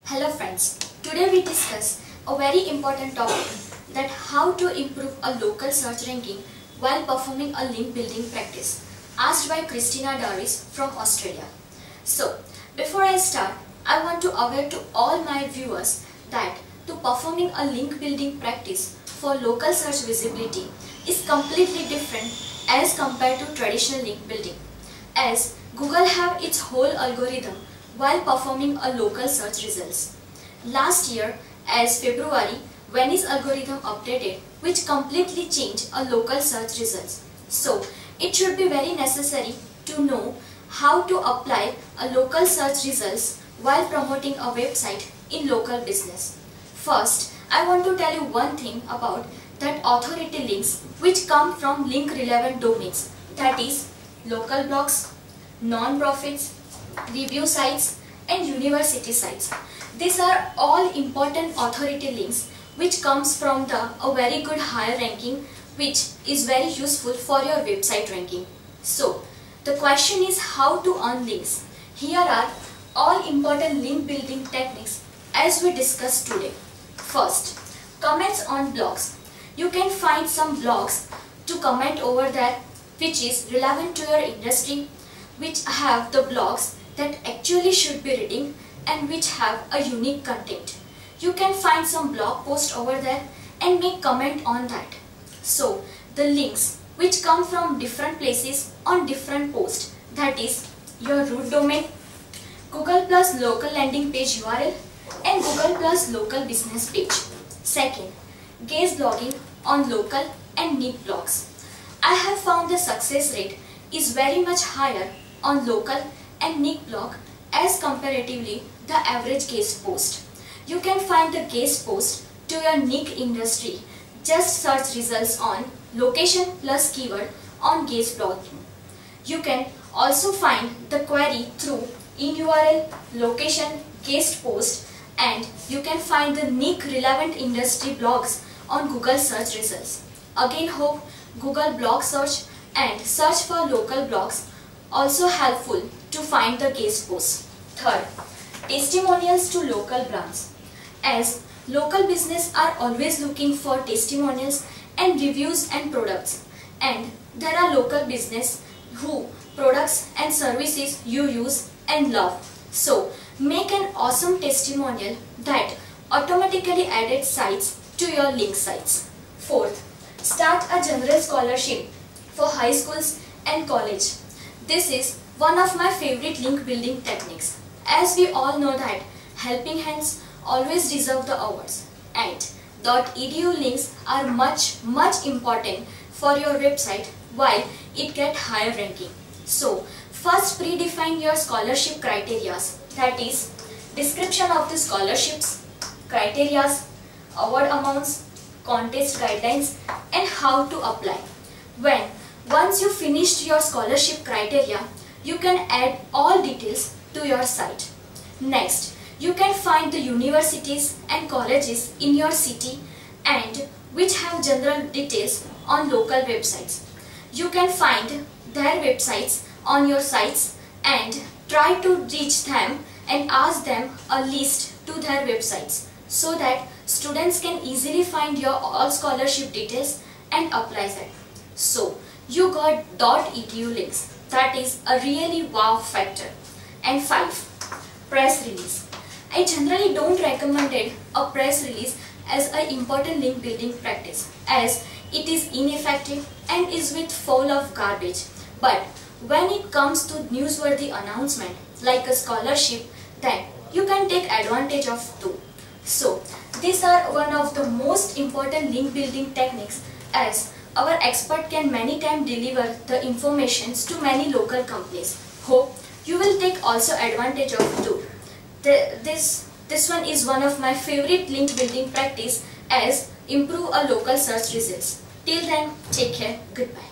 Hello friends, today we discuss a very important topic, that how to improve a local search ranking while performing a link building practice, asked by Christina Doris from Australia. So, before I start, I want to aware to all my viewers that to performing a link building practice for local search visibility is completely different as compared to traditional link building, as Google have its whole algorithm while performing a local search results. Last year, as February, when its algorithm updated, which completely changed a local search results. So, it should be very necessary to know how to apply a local search results while promoting a website in local business. First, I want to tell you one thing about that authority links which come from link relevant domains, that is local blogs, non-profits, review sites and university sites. These are all important authority links which comes from a very good higher ranking, which is very useful for your website ranking. So, the question is how to earn links. Here are all important link building techniques as we discussed today. First, comments on blogs. You can find some blogs to comment over there which is relevant to your industry, which have the blogs that actually should be reading and which have a unique content. You can find some blog post over there and make comment on that. So the links which come from different places on different posts, that is your root domain, Google Plus local landing page URL and Google Plus local business page. Second, guest blogging on local and niche blogs. I have found the success rate is very much higher on local and niche blog as comparatively the average guest post. You can find the guest post to your niche industry. Just search results on location plus keyword on guest blogging. You can also find the query through in URL, location, guest post, and you can find the niche relevant industry blogs on Google search results. Again, hope Google blog search and search for local blogs also helpful to find the guest posts. Third, testimonials to local brands. As local business are always looking for testimonials and reviews and products, and there are local business who products and services you use and love. So make an awesome testimonial that automatically added sites to your link sites. Fourth, start a general scholarship for high schools and college. This is one of my favorite link building techniques, as we all know that helping hands always deserve the awards, and .edu links are much important for your website while it get higher ranking. So first, predefine your scholarship criteria, that is description of the scholarships, criteria, award amounts, contest guidelines and how to apply. Once you finished your scholarship criteria, you can add all details to your site. Next, you can find the universities and colleges in your city and which have general details on local websites. You can find their websites on your sites and try to reach them and ask them a list to their websites, so that students can easily find your all scholarship details and apply them. So you got .edu links. That is a really wow factor. And 5, press release. I generally don't recommend a press release as an important link building practice, as it is ineffective and is with full of garbage. But when it comes to newsworthy announcement like a scholarship, then you can take advantage of too. So these are one of the most important link building techniques, as our expert can many times deliver the informations to many local companies. Hope you will take also advantage of too. This one is one of my favorite link building practice, as improve a local search results. Till then, take care. Goodbye.